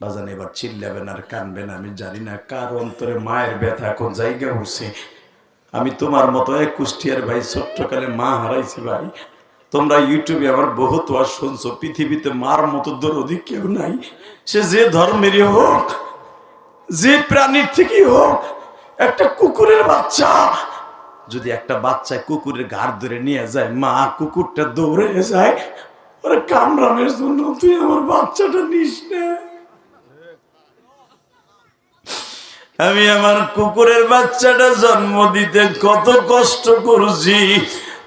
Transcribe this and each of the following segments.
বাজান এবার চিল্লাবেন আর কানবেন, আমি জানি না কার অন্তরে মায়ের ব্যথা এখন জায়গা উঠছে। আমি তোমার মতো এক কুষ্টিয়ার ভাই, ছোট্টকালে মা হারাইছি ভাই। তোমরা ইউটিউবে আমার বহুত ওয়াজ শুনছো, পৃথিবীতে মার মতো দরদি কেউ নাই। সে যে ধর্মেরই হোক, যে প্রাণীর থেকেই হোক। একটা কুকুরের বাচ্চা যদি একটা বাচ্চা কুকুরের ঘাড় ধরে নিয়ে যায়, মা কুকুরটা দৌড়ে যায় ওরে কামড়ানোর জন্য, তুই আমার বাচ্চাটা নিস না। আমি আমার কুকুরের বাচ্চাটা জন্ম দিতে কত কষ্ট করছি,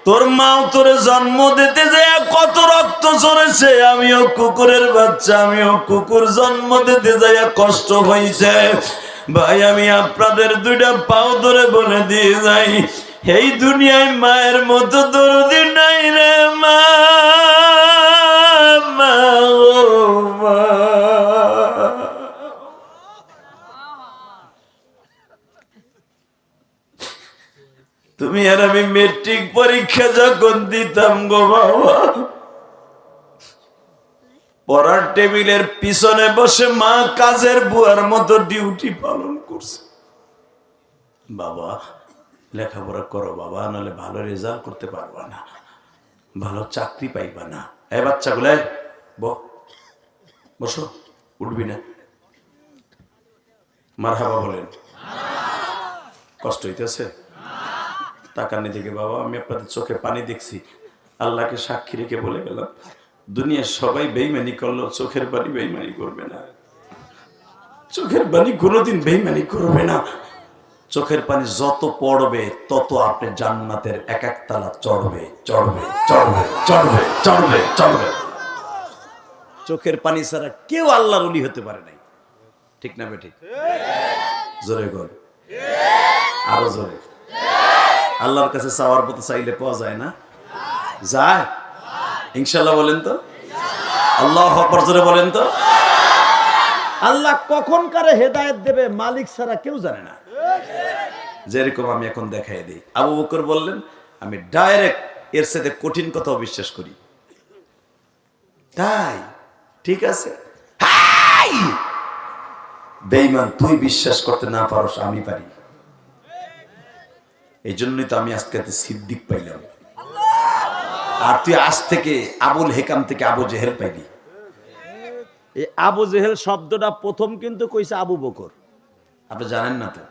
তোর মাও তোরে জন্ম দিতে যায় কত রক্ত ঝরেছে। আমিও কুকুরের বাচ্চা, আমিও কুকুর জন্ম দিতে যায় কষ্ট হয়েছে। ভাই আমি আপনাদের দুইটা পাও ধরে বলে দিয়ে যাই, এই দুনিয়ায় মায়ের মতো দরদি নাই রে মা, মা ও মা। তুমি আর আমি মেট্রিক পরীক্ষা যখন দিতাম গো বাবা, পড়ার টেবিলের পিছনে বসে মা কাজের বুয়ার মতো ডিউটি পালন করছে। বাবা লেখাপড়া করো বাবা, নাহলে ভালো রেজাল্ট করতে পারবা না, ভালো চাকরি পাইবা না। এই বাচ্চাগুলো বসো, উঠবি না। মারহাবা বলেন। কষ্ট হইতেছে? তাকানি দিকে বাবা, আমি আপনাদের চোখে পানি দেখছি। আল্লাহকে সাক্ষী রেখে বলে গেলাম, দুনিয়ার সবাই বেইমানি করলো, চোখের পানি বেইমানি করবে না। চোখের পানি কোনোদিন বেইমানি করবে না। চোখের পানি যত পড়বে তত আপনি জান্নাতের এক এক তালা চড়বে চড়বে চড়বে চড়বে চড়বে চড়বে। চোখের পানি ছাড়া কেউ আল্লাহর ওলি হতে পারে নাই, ঠিক না বেঠিক? জোরে কর, আরো জোরে। আল্লাহর কাছে চাওয়ার মতো চাইলে পাওয়া যায় না? যায় ইনশাল্লাহ বলেন তো, আল্লাহু আকবার জোরে বলেন তো। আল্লাহ কখন কারে হেদায়েত দেবে মালিক ছাড়া কেউ জানে না। যেরকম আমি এখন দেখাই দিই, আবু বকর বললেন আমি ডাইরেক্ট এর সাথে কঠিন কথাও বিশ্বাস করি। তাই ঠিক আছে, বেঈমান তুই বিশ্বাস করতে না পারস, আমি পারি। এই জন্যই তো আমি আজকে সিদ্দিক পাইলাম, আর তুই আজ থেকে আবুল হেকাম থেকে আবু জেহেল পাইলি। এই আবু জেহেল শব্দটা প্রথম কিন্তু কইছে আবু বকর, আপনি জানেন না তো।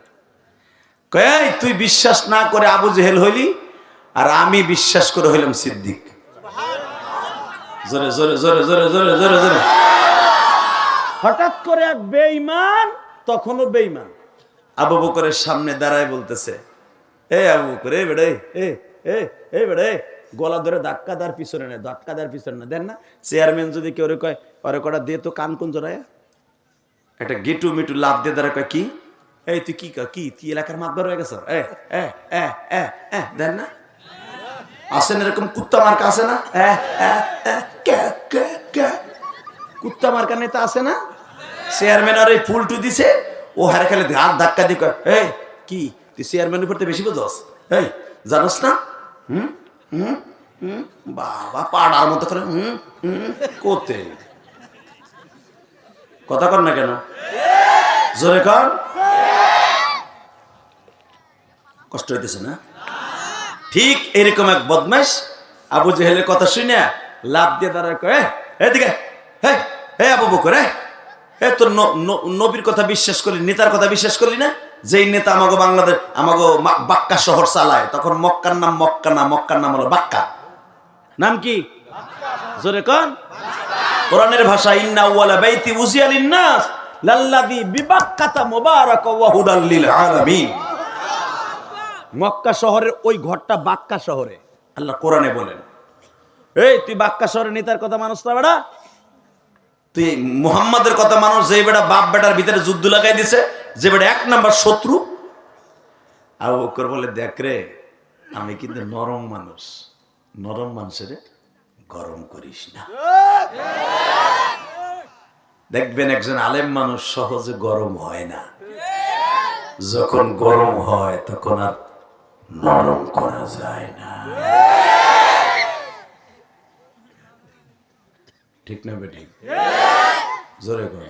কই তুই বিশ্বাস না করে আবু জেহেল হইলি, আর আমি বিশ্বাস করে হইলাম সিদ্দিক। জোরে জোরে জোরে জোরে জোরে জোরে জোরে। হঠাৎ করে এক বেঈমান, তখনও বেঈমান, আবু বকরের সামনে দাঁড়ায় বলতেছে, এ আবু বকর, এ বেড়ে এ বেড়ে, গলা ধরে ধাক্কা দেওয়ার পিছনে নেই, ধাক্কা দেওয়ার পিছনে না। দেন না চেয়ারম্যান যদি কেউ কয় পরে কটা দিয়ে তো কান কোন জড়ায় একটা গেটু মিটু লাভ দিয়ে দাঁড়া, কয় কি এই তুই কি তুই এলাকার মাতবার হয়ে গেছ? দেন না, আসেন এরকম কুত্তা মার্কা আছে না? কুত্তা মার্কা নেতা আছে না? চেয়ারম্যান আর এই ফুলটু দিছে, ও হারে খেলে হাত ধাক্কা দিয়ে কয়, এই কি তুই চেয়ারম্যানের উপর বেশি বোঝস? এই জানোস না? বাবা পাড়ার মতো করে করতে কথা কর না কেন? জোরে কর। কষ্ট হইতেছে না? ঠিক এরকম এক বদমাশ আবু জেহেলের কথা শুনে লাভ দিয়ে দাঁড়ায় কয়, এদিকে হে আবু বকর, তোর নবীর কথা বিশ্বাস করলি, নেতার কথা বিশ্বাস করলি না? যেই নেতা আমাগো বাংলাদেশ আমাগো বাক্কা শহর চালায়, তখন মক্কার নাম মক্কা না, মক্কার নাম হলো বাক্কা। নাম কি? জোরে কোন? কোরআনের ভাষা, ইন্না আউয়ালা বাইতি উযিয়া লিন-নাস লাল্লাযী বিবাক্কাতা মুবারাকা ওয়া হুদাল লিল আলামিন। মক্কা শহরের ওই ঘরটা বাক্কা শহরে, আল্লাহ কোরআনে বলেন। এই তুই বাক্কা শহরের নেতার কথা মানুষ না বেটা, তুই মুহাম্মাদের কথা মানুষ, যে বেটা বাপ বেটার ভিতরে যুদ্ধ লাগাই দিছে, যে বেটা এক নাম্বার শত্রু। আবু বকর বলে, দেখ রে আমি কিন্তু নরম মানুষ, নরম মানুষের গরম করিস না। দেখবেন একজন আলেম মানুষ সহজে গরম হয় না, যখন গরম হয় তখন আর নরম করা যায় না, ঠিক না বেঠিক? জোরে কর।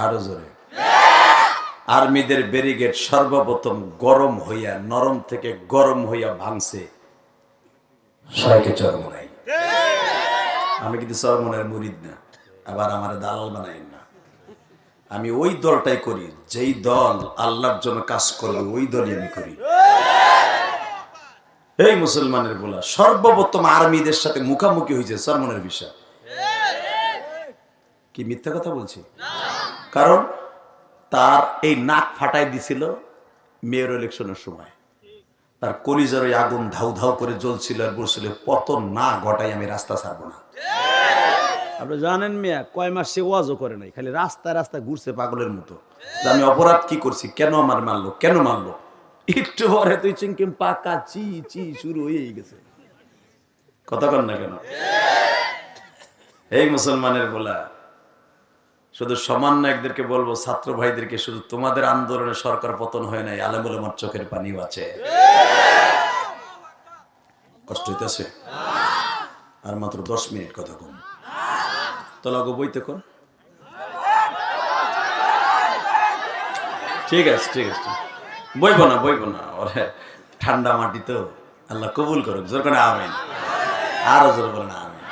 আরো জোরে। আর্মিদের ব্যারিকেড সর্বপ্রথম গরম হইয়া, নরম থেকে গরম হইয়া ভাঙছে শাইখে চরমনাই। আমি কিন্তু চরমনাইয়ের মুরিদ না, আবার আমার দালাল বানাই না। আমি ওই দলটাই করি যেই দল আল্লাহর জন্য কাজ করবে, ওই দলই আমি করি। এই মুসলমানের বলা সর্বপ্রথম আর্মিদের সাথে মুখামুখি হয়েছে চরমনাইয়ের বিষয়। কি মিথ্যা কথা বলছি? কারণ তার এই নাক ফাটাই দিছিল মেয়র ইলেকশনের সময়। তার কলিজার ওই আগুন ধাউ ধাউ করে জ্বলছিল আর বলছিল পতন না ঘটাই আমি রাস্তা ছাড়বো না। আপনি জানেন মিয়া কয় মাস সে ওয়াজও করে নাই, খালি রাস্তায় রাস্তায় ঘুরছে পাগলের মতো। আমি অপরাধ কি করছি, কেন আমার মারলো, কেন মারলো? একটু পরে তুই চিংকিম পাকা চি চি শুরু হয়ে গেছে। কথা কন না কেন? এই মুসলমানের বলা শুধু সমান নায়কদেরকে বলবো, ছাত্র ভাইদেরকে, শুধু তোমাদের আন্দোলনে সরকার পতন হয় নাই, আলেম ওলামার চোখের পানিও আছে। কষ্ট হইতেছে? আর মাত্র 10 মিনিট কথা কম। তলাগো বইতে কর। ঠিক আছে ঠিক আছে, বইব না ওরে, ঠান্ডা মাটি তো, আল্লাহ কবুল করুক। জোর করে আমিন। আরো জোর বলেন আমিন।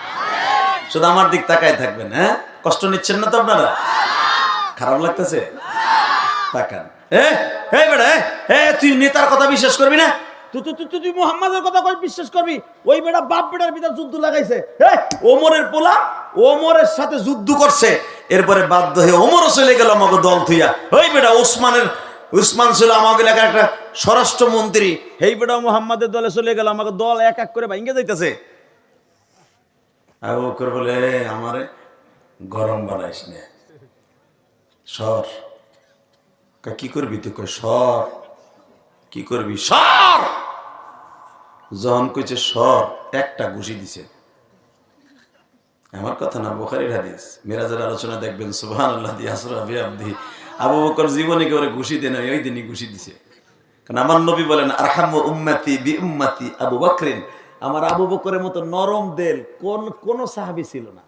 শুধু আমার দিক তাকায় থাকবেন। হ্যাঁ, কষ্ট নিচ্ছেন না তো আপনারা? খারাপ লাগতেছে? তাকান। তুই নেতার কথা বিশ্বাস করবি না? তুই মুহাম্মাদের কথা কই বিশ্বাস করবি? ওই বেটা বাপ বেটার ভিতর যুদ্ধ লাগাইছে। ওমরের পোলা ওমরের সাথে যুদ্ধ করছে, এরপরে বাধ্য হয়ে ওমরও চলে গেল আমাকে দল থুইয়া। ওই বেটা উসমান ছিল আমাকে এলাকার একটা স্বরাষ্ট্রমন্ত্রী। এই বেটা মুহাম্মাদের দলে চলে গেল, আমাকে দল এক এক করে ভাঙ্গে যাইতেছে। আবু বকর বলে আমারে গরম বানাইস না, সর। কি করবি তুই? কই সর। কি করবি? সর। যখন কইছে সর, একটা ঘুষি দিছে। আমার কথা না, বুখারীর হাদিস। মিরাজের আলোচনা দেখবেন। সুবহানাল্লাহ আসরা বিআবদি। আবু বকর জীবনে কেউ ঘুষি দেন, ওই দিনই ঘুষি দিছে। কারণ আমার নবী বলেন আরহামু উম্মতি বি উম্মতি আবু বকরিন। আমার আবু বকরের মতো নরম দিল কোন সাহাবী ছিল না।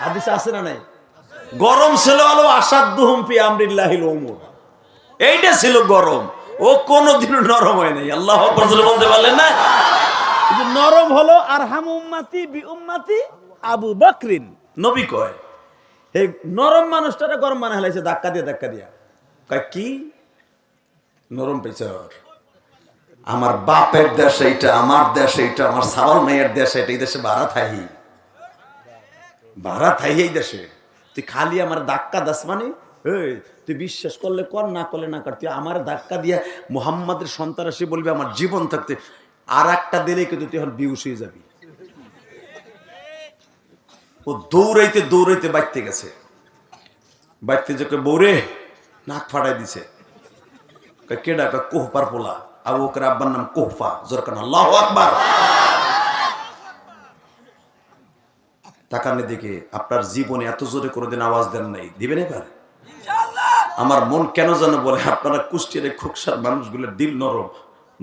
হাদিসে আছে না নাই? গরম ছিল আলো আসাদুহুম ফি আমরিল্লাহিল উমুর। এইটা ছিল গরম, ও কোনদিনও নরম হয় নাই। আল্লাহু আকবার বলতে পারলেন না? নরম হলো আরহামু উম্মতি বি উম্মতি আবু বকরিন। নবী কয় এই নরম মানুষটারে গরম বানায় ফেলাইছে ধাক্কা দিয়া। কয় কি নরম পেছর? আমার বাপের দেশ এইটা, আমার দেশ এইটা, আমার সাওয়াল মেয়ের দেশ এটা। এই দেশে ভাড়া থাই এই দেশে। তুই খালি আমার ধাক্কা দাস মানে তুই বিশ্বাস করলে কর, না করলে না কর। তুই আমার ধাক্কা দিয়া মুহাম্মাদের সন্তানাসী বলবি আমার জীবন থাকতে, আর একটা দিলেই কিন্তু তুই এখন বিউস হয়ে যাবি। ও দৌড়াইতে দৌড়াইতে বাইতে গেছে। বাইতে যে বৌরে নাক ফাটাই দিছে। কে ডাকা? কোহপার পোলা। আবু বকর আব্বার নাম কোহফা। জোরকান আল্লাহু আকবার। তাকানে দেখে আপনার জীবনে এত জোরে কোনোদিন আওয়াজ দেন নাই, দিবেন এবার? আমার মন কেন যেন বলে আপনারা কুষ্টিয়ার খোকসার মানুষগুলোর দিল নরম।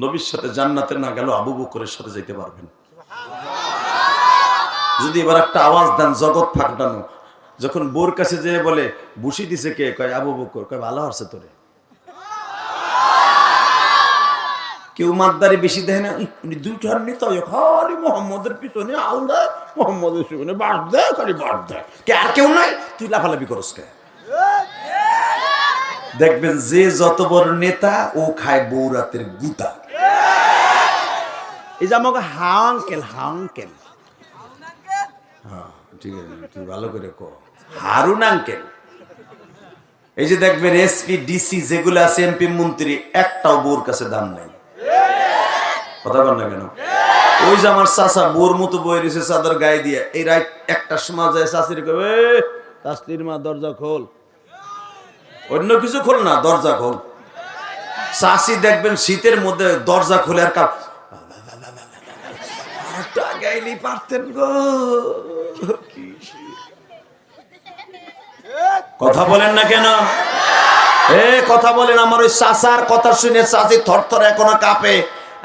নবীর সাথে জান্নাতে না গেল আবু বকরের সাথে যাইতে পারবেন। যদি এবার একটা আওয়াজ দেন জগৎ ফাঁকটানো। যখন বোর কাছে যেয়ে বলে বুসি দিছে কে? কয় আবু বকর। কয় ভালো হচ্ছে তোরে। কেউ মাদ্দারি বেশি দেয় না, দুইটার নেতা খালি মোহাম্মদের পিছনে আল্লাহ, মোহাম্মদের পিছনে বাস দেয়, খালি বাস দেয়। কে আর কেউ নাই? তুই লাফালাফি করস কে? দেখবেন যে যত বড় নেতা ও খায় বৌরাতের গুতা। এই যে আমাকে হাঙ্কেল হ্যাঁ ঠিক আছে, তুই ভালো করে কো। হারুন আঙ্কেল। এই যে দেখবেন এসপি ডিসি যেগুলো আছে, এমপি মন্ত্রী, একটাও বউর কাছে দাম নাই। কথা বল না কেন? ওই যে আমার চাচা বোর মতো বই রয়েছে চাদর গায়ে দিয়ে, এই রাত একটা সময় যায় চাষির কবে তাসলির মা দরজা খোল, অন্য কিছু খোল না, দরজা খোল। চাষি দেখবেন শীতের মধ্যে দরজা খোলে আর গাইলি পারতেন গো। কথা বলেন না কেন? কথা বলেন। আমার ওই চাচার কথা শুনে চাষি থরথর এখনো কাঁপে।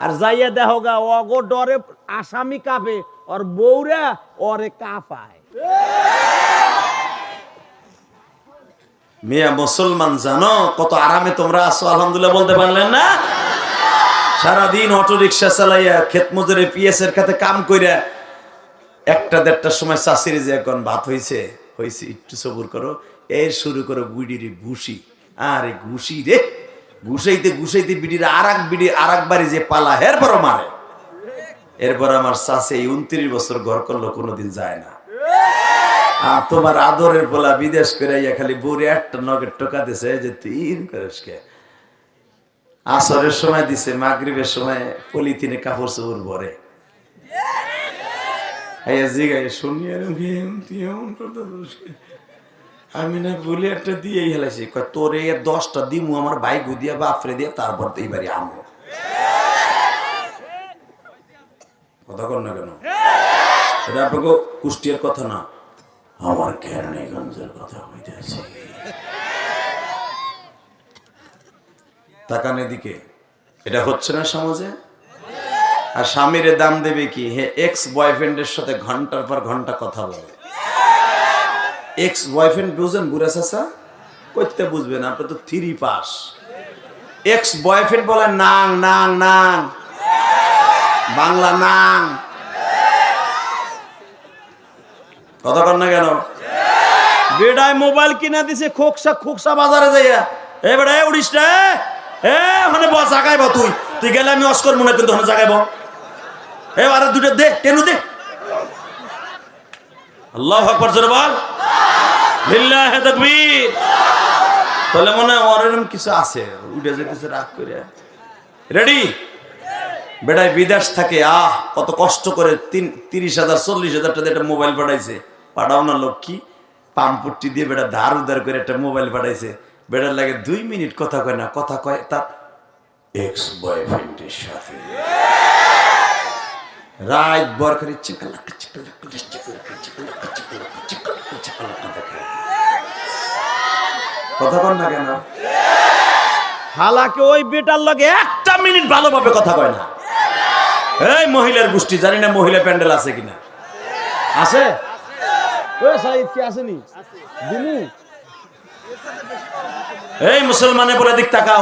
আর যাইয়া দেখো গা অগো ডরে আসামি কাঁপে, ওর বউরা ওরে কাঁপায়। মিয়া মুসলমান জানো কত আরামে তোমরা আছো আলহামদুলিল্লাহ বলতে পারলেন না? সারাদিন অটো রিক্সা চালাইয়া ক্ষেত মজুরে পিএস এর খাতে কাম কইরা 1-1:30টার সময় চাষির যে এখন ভাত হয়েছে একটু সবুর করো, এর শুরু করো বুড়ির ঘুষি। আরে ঘুষি রে, ঘুষাইতে বিড়ির আর এক বাড়ি যে পালা এরপরও মারে। এরপর আমার চাষে 29 বছর ঘর করলো, কোনোদিন যায় না। আর তোমার আদরের বলা বিদেশ করে খালি বুড়ি একটা নগের টোকা দিছে যে 3 করেসকে। আসরের সময় দিছে, মাগরিবের সময় পলিথিনে কাপড় চোপড় ভরে। আমি না বলি একটা দিয়ে হেলাইছি, তোর 10টা দিমু আমার ভাই গুদিয়া বাপরে দিয়ে, তারপর তো এইবারই আমো কথা কর না কেন? এটা আপনাকে কুষ্টিয়ার কথা না, আমার কেরানীগঞ্জের কথা হইতেছে। তাকান এদিকে, এটা হচ্ছে না সমাজে? আর স্বামীর দাম দেবে কি? হে এক্স বয়ফ্রেন্ডের সাথে ঘন্টার পর ঘন্টা কথা বলে। এক্স বয়ফ্রেন্ড বুঝেন বুড়া চাচা? করতে বুঝবেন, আপনি তো 3 পাস। এক্স বয়ফ্রেন্ড বলে নাং নাং নাং, বাংলা নাং। কথা কর না কেন? বেড়ায় মোবাইল কিনা দিছে খোকসা বাজারে যাইয়া, এ বেড়া উড়িস রে, ওখানে বস জাগাইব, তুই গেলে আমি অস্কর মনে করি, ওখানে জাগাইব। আরে দুটো দে, টেনু দে। আল্লাহু আকবার জোরে বল, লিল্লাহি তাকবীর। তাহলে মনে হয় ওরকম কিছু আছে, উঠে যেতেছে রাগ করে। রেডি? বেড়ায় বিদেশ থাকে, কত কষ্ট করে 30,000 40,000 টাকা একটা মোবাইল পাঠাইছে। পাঠাও না লক্ষ্মী, পাম্পট্টি দিয়ে বেড়া ধার উধার করে একটা মোবাইল পাঠাইছে। বেড়ার লাগে 2 মিনিট কথা কয় না, কথা কয় তার এক্স বয়ফ্রেন্ডের সাথে। রাত বর করে কথা কন না কেন? হালাকে ওই বেটার লগে 1 মিনিট ভালোভাবে কথা কয় না। এই মহিলার গোষ্ঠী, জানি না মহিলা প্যান্ডেল আছে কিনা। আছে? এই মুসলমানে বলে দিক তাকাও।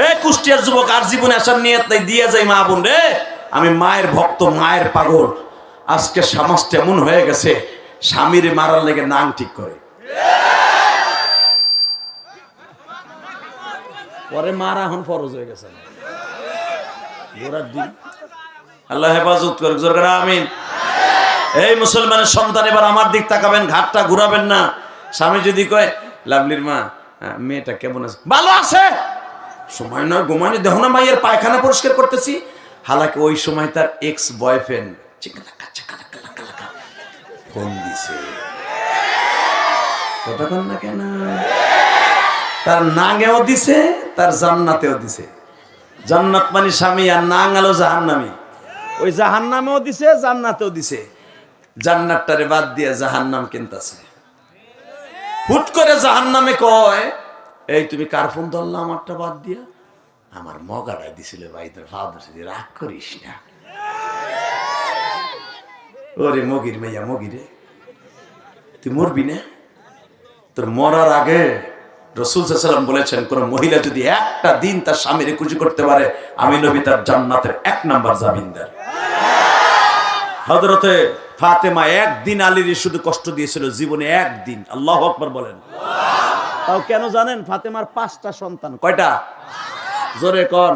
এই কুষ্টিয়ার যুবক, আর জীবনে আসার নিয়ত নাই, দিয়ে যাই মা বোন রে। আমি মায়ের ভক্ত, মায়ের পাগল। আজকে সমাজটা এমন হয়ে গেছে, স্বামীর মারার লেগে নাং ঠিক করে, পরে মারা এখন ফরজ হয়ে গেছে। আল্লাহ হেফাজত করুক, জোরে করে আমিন। এই মুসলমানের সন্তান, এবার আমার দিক তাকাবেন, ঘাটটা ঘুরাবেন না। স্বামী যদি কয় লাভলির মা মেয়েটা কেমন আছে, ভালো আছে, সময় নয় ঘুমানি, দেখো না মাইয়ের পায়খানা পরিষ্কার করতেছি। হালাকি ওই সময় তার এক্স বয়ফ্রেন্ড ফোন দিছে। কতক্ষণ না কেন? তার নাঙেও দিছে, তার জান্নাতেও দিছে। জান্নাত মানে স্বামী, আর নাং আলো জাহান্নামী। ওই জাহান্নামেও দিছে, জান্নাতেও দিছে। জান্নাতটারে বাদ দিয়ে জাহান্নাম কিনতাছে। হুট করে জাহান্নামে কয়, এই তুমি কার ফোন ধরলা আমারটা বাদ দিয়া? আমার মগাটা দিছিল ভাই, তোর ফাদার সাথে রাগ করিস না। ওরে মগির মেয়া, মগিরে তুই মরবি না? তোর মরার আগে রাসূল সাল্লাল্লাহু আলাইহি ওয়াসাল্লাম বলেছেন, কোন মহিলা যদি একটা দিন তার স্বামীকে খুশি করতে পারে, আমি নবী তার জান্নাতের 1 নাম্বার জামিনদার। হযরতে ফাতেমা একদিন আলীর শুধু কষ্ট দিয়েছিল, জীবনে একদিন। আল্লাহু আকবার বলেন। তাও কেন জানেন? ফাতেমার 5টা সন্তান। কয়টা? জোরে কোন।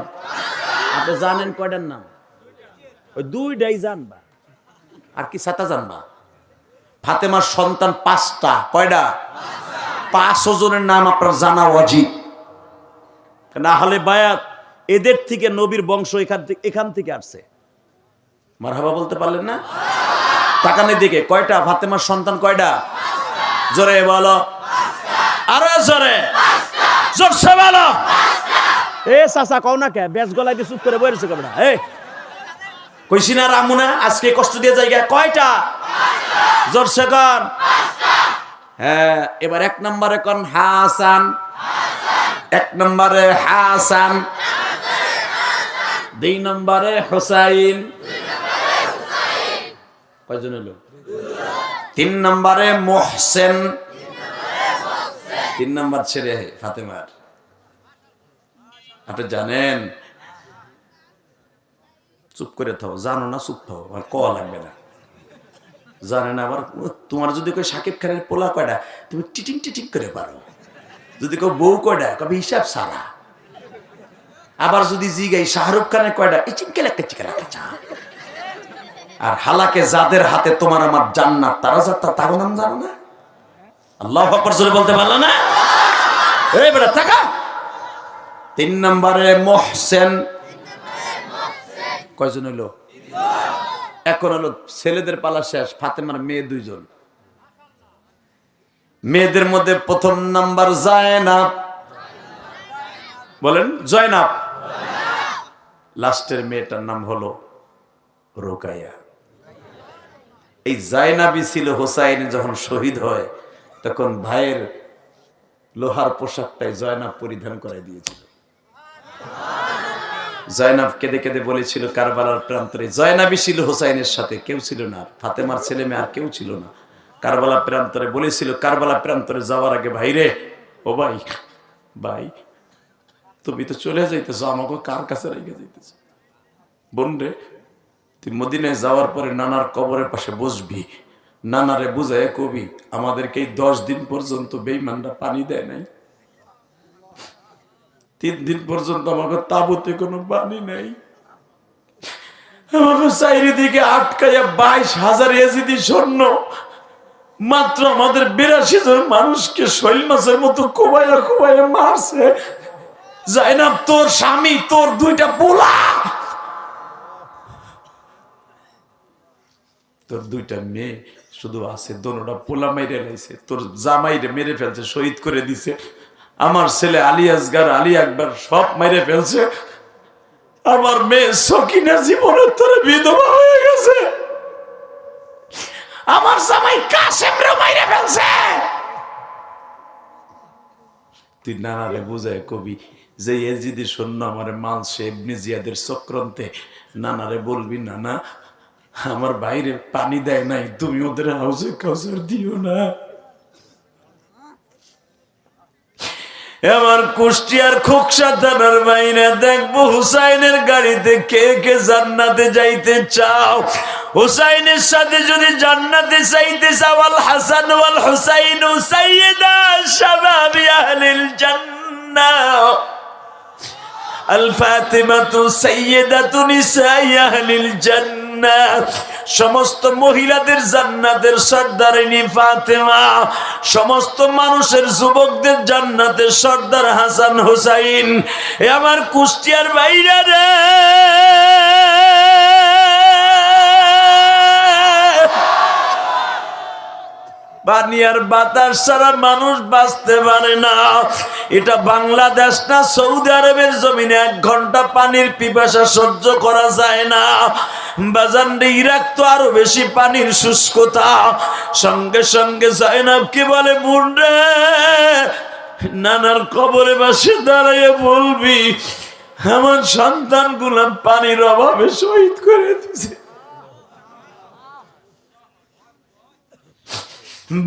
আপনি জানেন কয়টার নাম? ওই 2টাই জানবা, আর কি 7টা জানবা? ফাতেমার সন্তান 5টা। কয়টা? 5 জনের নাম আপনার জানা ওয়াজিব, না হলে বায়াত এদের থেকে নবীর বংশ এখান থেকে আসছে। মারহাবা বলতে পারলেন না? তাকানের দিকে, কয়টা ফাতেমার সন্তান? কয়টা? জোরে বলো, আরো জোরে, জোরসে বলো। এ চাচা কও না কে? বেশ গলায় দিয়ে চুপ করে বইরেছে কেমন? কইছি না রামু না, আজকে কষ্ট দিয়ে জায়গা। কয়টা? জোরসে কর। হ্যাঁ, এবার 1 নম্বরে কোন? হাসান। 1 নম্বরে হাসান, 2 নম্বরে হুসাইন। কয়জন হলো? 3 নম্বরে মুহসিন, 3 নাম্বার ছেলে ফাতেমার। আপনি জানেন, চুপ করে থাও, জানো না চুপ থাও, আর কওয়া লাগবে না। জানেন আবার তোমার যদি কই সাকিব খানের পোলা কয়টা, তুমি টিটিং টিটিং করে পারো। যদি কেউ বউ কয়টা, কবে হিসাব সারা। আবার যদি জিগাই শাহরুখ খানের কয়টা, এই চিঙ্কেল একটা চিকেন একটা। আর হালাকে যাদের হাতে তোমার আমার জান্নাত, তারা যাত্রা তার নাম জানো না? আল্লাহু আকবার জোরে বলতে পারলো না? এই বেটা টাকা। 3 নম্বরে মোহসেন। কয়জন হইলো? এখন হলো ছেলেদের পালা শেষ, ফাতেমার মেয়ে 2 জন। মেয়েদের মধ্যে প্রথম নাম্বার জায়নাব। বলেন জয়নাব। লাস্টের মেয়েটার নাম হলো রোকাইয়া। এই জায়নাবই ছিল হোসাইন যখন শহীদ হয় তখন ভাইয়ের লোহার পোশাকটাই জয়নাব পরিধান করে দিয়েছিল। জয়নাব কেঁদে কেঁদে বলেছিল কারবালার প্রান্তরে, জয়নাবই ছিল হোসাইনের সাথে, কেউ ছিল না, ফাতেমার ছেলে মেয়ে আর কেউ ছিল না। কারবালা প্রান্তরে বলেছিল, কারবালা প্রান্তরে যাওয়ার আগে, ভাইরে, ও ভাই, ভাই তুমি তো চলে যাইতেছ, আমাকে কার কাছে রেখে যাইতেছ? বোন রে, তুই মদিনায় যাওয়ার পরে নানার কবরের পাশে বসবি, নানারে বুঝায় কবি আমাদেরকে এই 10 দিন পর্যন্ত বেঈমানরা পানি দেয় নাই, 3 দিন পর্যন্ত আমাকে তাবুতে কোনো পানি নাই, আমাকে চারিদিকে আটকাইয়া 22,000 ইয়াজিদি সৈন্য মাত্র আমাদের 82 জন মানুষকে শৈল মাছের মতো কোবাইয়া কোবাইয়া মারছে। জায়নাব তোর স্বামী, তোর 2টা পোলা, তোর 2টা মেয়ে শুধু আছে, দোনোটা পোলা মাইরে লাইছে, তোর জামাইরে মেরে ফেলছে, শহীদ করে দিছে। আমার ছেলে আলী আসগার, আলী আকবর সব মাইরে ফেলছে। আমার মেয়ে সকিনা জীবনের তোরে বিধবা হয়ে গেছে। আমার জামাই কাসেমরে মাইরে ফেলছে। তুই নানারে বুঝায় কবি যে এজিদি সৈন্য আমার মানছে ইবনে জিয়াদের চক্রান্তে, নানারে বলবি নানা আমার বাইরে পানি দেয় নাই, তুমি ওদের হাউসে কাউসার দিও না। আমার কুষ্টিয়ার খোকসা থানার বাইরে দেখবো হুসাইনের গাড়িতে কে কে জান্নাতে যাইতে চাও। হুসাইনের সাথে যদি জান্নাতে যাইতে চাও, আল হাসান ওয়াল হুসাইন সাইয়্যিদা শাবাবি আহলিল জান্নাহ, আল ফাতিমাতু সাইয়্যিদাতু নিসাই আহলিল জান্নাহ। সমস্ত মহিলাদের জান্নাতের সর্দারিনী ফাতেমা, সমস্ত মানুষের যুবকদের জান্নাতের সর্দার হাসান হুসাইন। এ আমার কুষ্টিয়ার বাইরে রে, পানিয়ার বাতাস ছাড়া মানুষ বাঁচতে পারে না। এটা বাংলাদেশ না, সৌদি আরবের জমিনে 1 ঘন্টা পানির পিপাসা সহ্য করা যায় না। বাজানরে ইরাক তো আরো বেশি পানির শুষ্কতা। সঙ্গে সঙ্গে জায়নাবকে বলে, বোন রে, নানার কবরে পাশে দাঁড়িয়ে বলবি আমার সন্তানগুলো পানির অভাবে শহীদ করে দিয়েছে।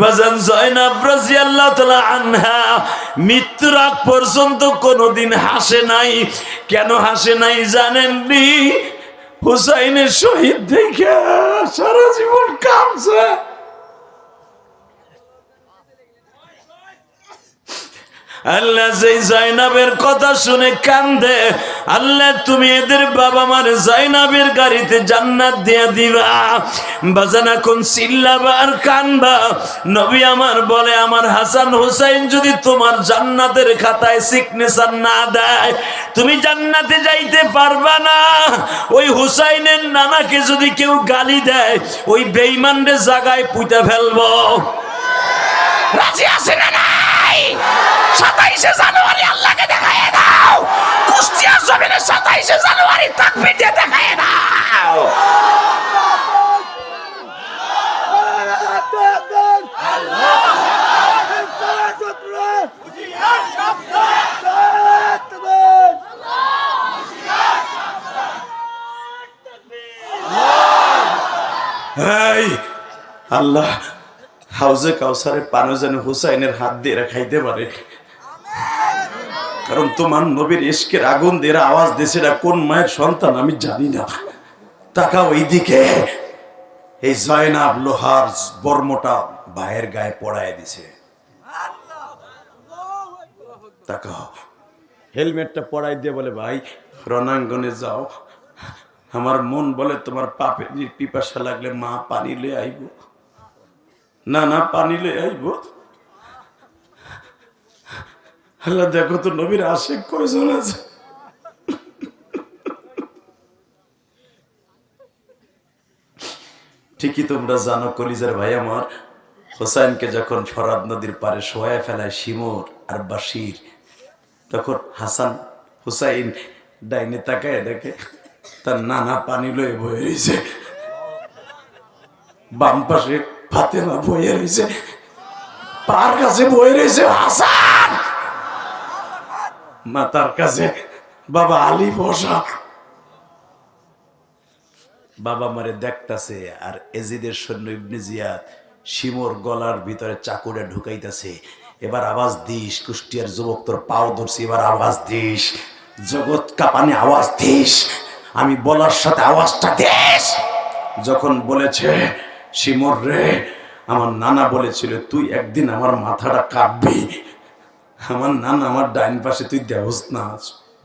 বাজান জয়নাব রাদিয়াল্লাহু তাআলা আনহা মৃত্যুর আগ পর্যন্ত কোনোদিন হাসে নাই। কেন হাসে নাই জানেন নি? হুসাইনের শহীদ দেখে সারা জীবন কাঁদছে। আল্লাহ যেই জাইনাবের কথা শুনে কান্দে, আল্লাহ তুমি এদের বাবা মার জাইনাবের গাড়িতে জান্নাত দিয়ে দিবা। বাজানা কোন চিল্লাবা আর কানবা। নবী আমার বলে, আমার হাসান হুসাইন যদি তোমার জান্নাতের খাতায় সিগনেচার না দেয় তুমি জান্নাতে যাইতে পারবা না। ওই হুসাইনের নানাকে যদি কেউ গালি দেয় ওই বেঈমানদের জায়গায় পুঁতে ফেলবো। রাজি আছে না নাই? 27শে জানুয়ারি আল্লাহকে দেখায় দাও। কুষ্টিয়া জমিনে 27শে জানুয়ারি তাকবীর দিয়ে দেখায় দাও। আল্লাহ হাউজে কাউসারের পানি যেন হুসাইনের হাত দিয়ে এরা খাইতে পারে, কারণ তোমার নবীর ইশকের আগুন দিয়ে এরা আওয়াজ দিয়েছে এরা কোন মায়ের সন্তান আমি জানি না। তাকাও এইদিকে, এই জয়নাব লোহার বর্মটা ভাইয়ের গায়ে পড়ায় দিছে। তাকাও, হেলমেটটা পড়াই দিয়ে বলে ভাই রণাঙ্গনে যাও, আমার মন বলে তোমার পাপের পিপাসা লাগলে মা পানি লয়ে আইব, না না পানি লয়ে আইব। আল্লাহ দেখো তো নবীর আশিক কয়জন আছে। ঠিকই তোমরা জানো কলিজার ভাই আমার, হোসাইনকে যখন ফরাদ নদীর পারে শোয়ায় ফেলায় শিমুর আর বাশির, তখন হাসান হুসাইন ডাইনে তাকায় দেখে তার নানা পানি লয়ে বয়ে রয়েছে, বাম পাশে ফাতেমা বয়ে রয়েছে, পার কাছে বয়ে রয়েছে হাসান, মাতার কাছে বাবা আলী বসা। বাবা মারে দেখতাছে আর এজিদের সৈন্য ইবনে জিয়াদ শিমুর গলার ভিতরে চাকুটা ঢুকাইতেছে। এবার আওয়াজ দিস, কুষ্টিয়ার যুবক তোর পাও ধরছি, এবার আওয়াজ দিস, জগৎ কাঁপানি আওয়াজ দিস, আমি বলার সাথে আওয়াজটা দিস। যখন বলেছে শিমুর রে, আমার নানা বলেছিল তুই একদিন আমার মাথাটা কাটবি, আমার নানা আমার ডাইন পাশে তুই দেহস না।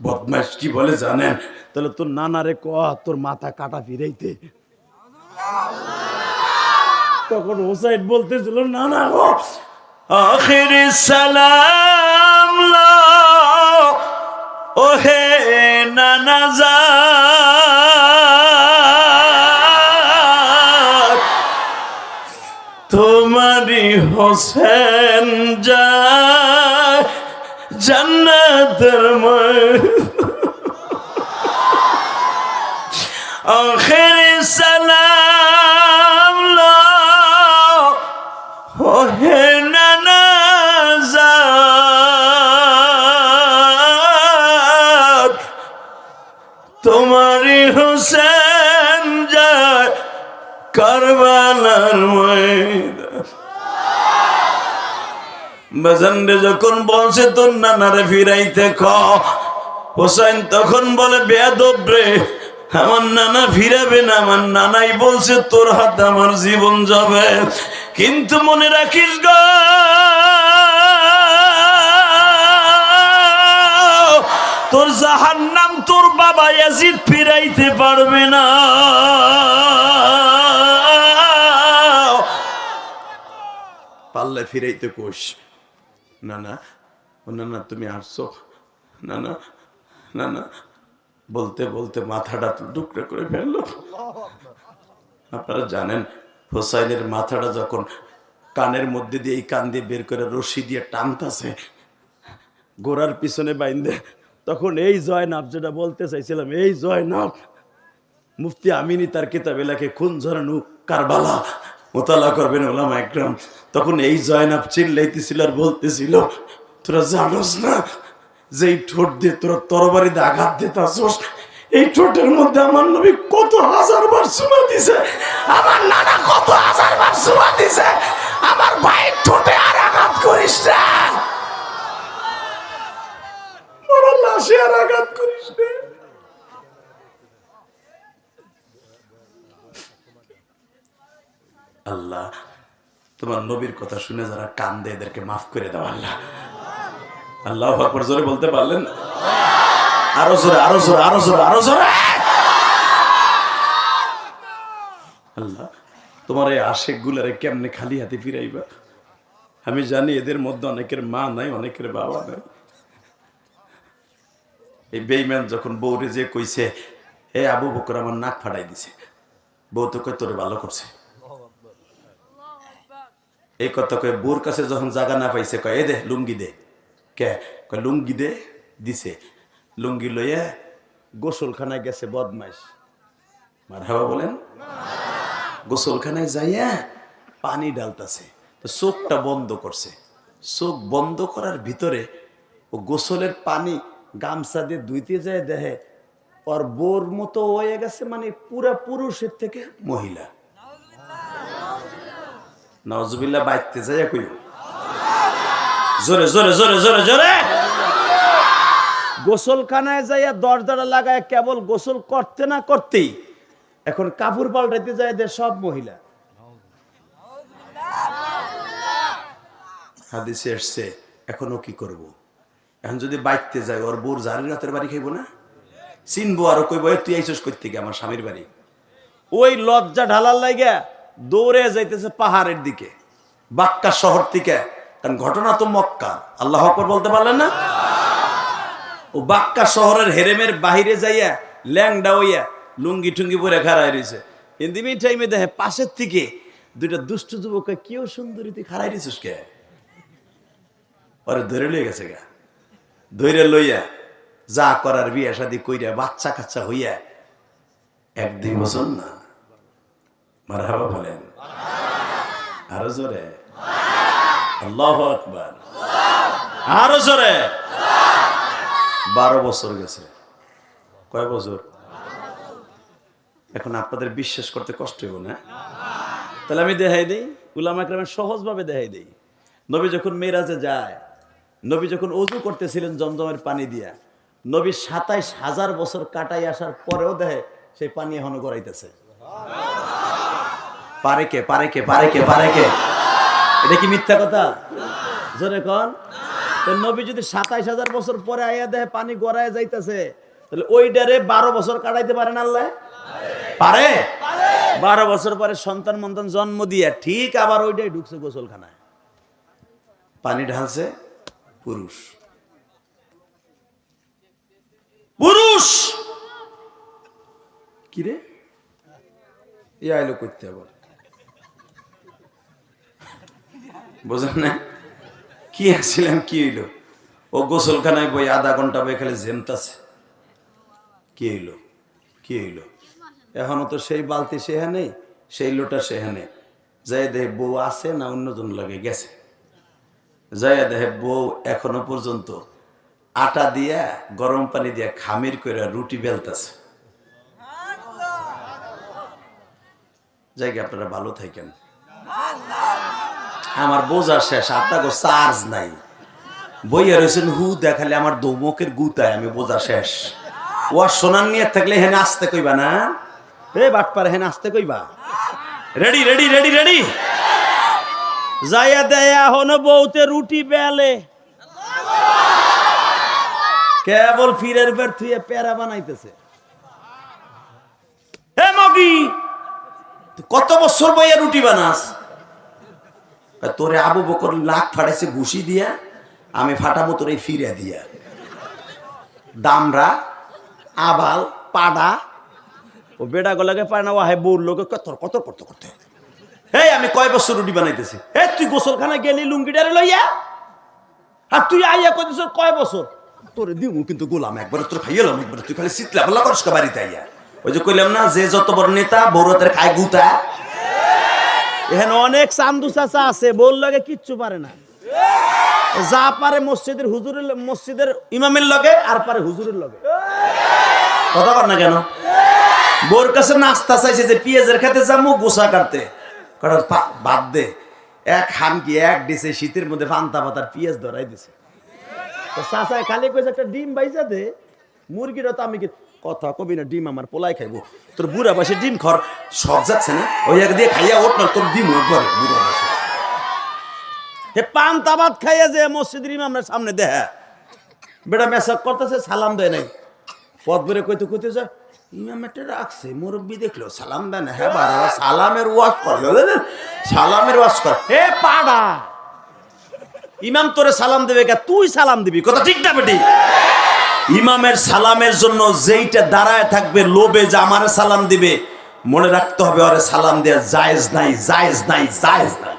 বদমাইশ কি বলে জানেন? তাহলে তোর নানারে ক তোর মাথা কাটা ফিরাইতে। তখন হোসাইন বলতেছিল নানা গো আখিরি সালাম লো ওহে নানা জান, তোমারি হোসেন যায় জান্নাতের আখিরি সালাম লো ওহে নানা জান, তোমারি হোসেন যায় কারবালার ময়দান। বাজানরে যখন বলছে তোর নানারে ফিরাইতে খ, হোসেন তখন বলে বেয়াদব রে, আমার নানা ফিরাবে না, আমার নানাই বলছে তোর হাতে আমার জীবন যাবে। কিন্তু মনে রাখিস গো তোর জাহান্নাম তোর বাবা ইয়াজিদ ফিরাইতে পারবে না। পাল্লে ফিরাইতে কোষ না না, ও না না তুমি আসছো না না না না বলতে বলতে মাথাটা টুকরো করে ফেললো। আপনারা জানেন হোসাইনের মাথাটা যখন কানের মধ্যে দিয়ে এই কান দিয়ে বের করে রশি দিয়ে টানতেছে গোড়ার পিছনে বাইন্দে, তখন এই জয়নাব যেটা বলতে চাইছিলাম, এই জয়নাব মুফতি আমিনী তার কিতাবে লেখে খুন ঝরানু কারবালা মোতালা করবেন ওলামা একরাম। তখন এই জয়নাব চিল্লাইতেছিল আর বলতেছিল তোরা জানোস না যে এই ঠোঁট দিয়ে তোরা তরবারিতে আঘাত দিতাছস, এই ঠোঁটের মধ্যে আমার নবী কত হাজার বার চুমা দিছে, আমার নানা কত হাজার বার চুমা দিছে, আমার ভাইয়ের ঠোঁটে আর আঘাত করিস না, বড় লাশে আর আঘাত করিস না। আল্লাহ তোমার নবীর কথা শুনে যারা কান্দে এদেরকে মাফ করে দাও আল্লাহ। আল্লাহু আকবার জোরে বলতে পারলেন? আরো জোরে আরো জোরে আরো জোরে আরো জোরে। আল্লাহ তোমার এই আশেক গুলারে কেমনে খালি হাতে ফিরাইবা? আমি জানি এদের মধ্যে অনেকের মা নাই, অনেকের বাবা নাই। এই বেঈমান যখন বউরে যে কইছে এ আবু বকর আমার নাক ফাটাই দিছে, বউ তো কই তোরে ভালো করছে, এই কথা কয়ে বউর কাছে যখন জায়গা না পাইছে কয় এ দে লুঙ্গি দে, কে কয় লুঙ্গি দে, দিছে লুঙ্গি লইয়া গোসলখানায় গেছে বদমাইশ, মারহাবা বলেন, গোসলখানায় যাইয়া পানি ডালতাছে, তো চোখটা বন্ধ করছে, চোখ বন্ধ করার ভিতরে ও গোসলের পানি গামছা দিয়ে ধুইতে যায় দেখে ওর বোর মতো হয়ে গেছে, মানে পুরা পুরুষের থেকে মহিলা। নাউজুবিল্লাহ বাইতে যাইয়া কইও জোরে জোরে জোরে জোরে জোরে। গোসলখানায় যাইয়া দরজাটা লাগায় কেবল গোসল করতে না করতেই এখন কাপড় পাল্টাইতে যায় এদের সব মহিলা। হাদিসে আসছে এখনো কি করব, এখন যদি বাইতে যায় ওর বোর জারি রাতের বাড়ি খাইব না, চিনবো আরো কইব তুই আইসস করতে গিয়ে আমার স্বামীর বাড়ি। ওই লজ্জা ঢালার লাগা দৌড়ে যাইতেছে পাহাড়ের দিকে, বাক্কা শহর থেকে, কারণ ঘটনা তো মক্কা, আল্লাহ আকবার বলতে পারলেন না। ও বাক্কা শহরের হেরেমের বাহিরে যাইয়া ল্যাংডা হইয়া লুঙ্গি টুঙ্গি পরে খাড়াই রয়েছে। ইন্দিমি টাইমে দেখে পাশের থেকে দুইটা দুষ্ট যুবক কেউ সুন্দরী তুই খাড়াই রয়েছিস কে, ওরে ধরে লইয়া গেছে গা, ধরে লইয়া যা করার বিয়ে শাদী কইরা বাচ্চা কাচ্চা হইয়া 1-2 বছর না, মারহাবা বলেন আরো জোরে, আল্লাহু আকবার আরো জোরে। 12 বছর গেছে। কয় বছর? এখন আপনাদের বিশ্বাস করতে কষ্ট হইব না? তাহলে আমি দেখাই দিই, উলামা কেরামের সহজভাবে দেখাই দিই। নবী যখন মেরাজে যায়, নবী যখন ওযু করতেছিলেন জমজমের পানি দিয়া, নবী 27,000 বছর কাটাই আসার পরেও দেখে সেই পানি এখনো গড়াইতেছে। পারে কে পারে কে পারে কে পারে কে? এটা কি মিথ্যা কথা? জোরে কোন। তো নবী যদি 27,000 বছর পরে আইয়া দেখে পানি গড়ায় যাইতেছে, তাহলে ওইটারে 12 বছর কাটাইতে পারেন আল্লাহ? পারে। 12 বছর পরে সন্তান মন্তান জন্ম দিয়া ঠিক আবার ওইটাই ঢুকছে গোসলখানায়, পানি ঢালছে পুরুষ। পুরুষ কিরে এ আইলো করতে আবার বুঝলেন না কি আসছিলাম, কি হইলো? ও গোসলখানায় বই আধা ঘন্টা বই খালি জেমতাছে। কি হইলো কি হইলো? এখনো তো সেই বালতি সেখানে, সেই লোটা সেখানে যাই দেহে বউ আছে না অন্যজন লাগে গেছে, যাই দেহে বউ এখনো পর্যন্ত আটা দিয়া গরম পানি দিয়া খামির করে রুটি বেলতেছে। জায়গা আপনারা ভালো থাকেন। আমার বোঝা শেষ, আপনাকে চার্জ নাই, বইয়া রয়েছেন হু দেখালে আমার দমকের গুতায়, আমি বোঝা শেষ। ও সোনার নিয়ে থাকলে হেনে আসতে কইবা না, এ বাটপার হেন আসতে কইবা। রেডি রেডি রেডি রেডি যাইয়া দেয়া হনো বউতে রুটি বেলে, কেবল ফিরের বের থুয়ে পেরা বানাইতেছে। হে মগি তুই কত বছর বইয়া রুটি বানাস? তোরে আবু বকর লাখ ফাটাইছে ঘুষি দিয়া, আমি ফাটাবো তোরে ফিরে দিয়া। দামরা আবাল পাডা ও বেড়া গলাকে পায় না, ও হাই বউর লোকে কত কত করতে করতে। এই আমি কয় বছর রুটি বানাইতেছি? এ তুই গোসলখানায় গেলি লুঙ্গিটারে লইয়া, আর তুই আইয়া কইছিস কয় বছর? তোরে দিমু কিন্তু গোলাম একবার তোর খাইলাম একবার, তুই খালি শীতলা পাল্লা করস বাড়িতে আইয়া। ওই যে কইলাম না, যে যত বড় নেতা বৌরতের খায় গুতা। এখানে অনেক চান্দু চাচা আছে, বউর লগে কিচ্ছু পারে না। যা পারে মসজিদের হুজুরের, মসজিদের ইমামের লগে, আর পারে হুজুরের লগে। কথা বল না কেন? বোর কাছে নাস্তা চাইছে যে পেঁয়াজের খেতে যাবো গোসা কাটতে, কারণ বাদ দে এক হামকি এক ডিসে শীতের মধ্যে পান্তা পাতার পেঁয়াজ ধরাই দিছে। তো চাচায় খালি কইছে একটা ডিম বাইজা দে, মুরগিটা তো আমি কথা কবি না, ডিম আমার পোলাই খাইবো। তোর বুড়া বসে ডিম খর সব যাচ্ছে না, ওই এক দিয়ে খাইয়া ওঠ না, তোর ডিম একবারে বুড়া বসে। হে পান্তা ভাত খাইয়া যে মসজিদের ইমামের সামনে দেহা বেটা মেসাক করতেছে, সালাম দেয় নাই। পথ বেড়ে কইতে কইতে যায়, ইমাম একটা রাখছে মুরব্বী দেখলো সালাম দেন, হ্যাঁ বাবা সালামের ওয়াজ কর, সালামের ওয়াজ কর। হে পাড়া ইমাম তোরে সালাম দেবে কে? তুই সালাম দিবি, কথা ঠিক না বেটি? ইমামের সালামের জন্য যেইটা দাঁড়ায় থাকবে লোভে যে আমারে সালাম দিবে, মনে রাখতে হবে ওরে সালাম দেয়া জায়েজ নাই, জায়েজ নাই, জায়েজ নাই।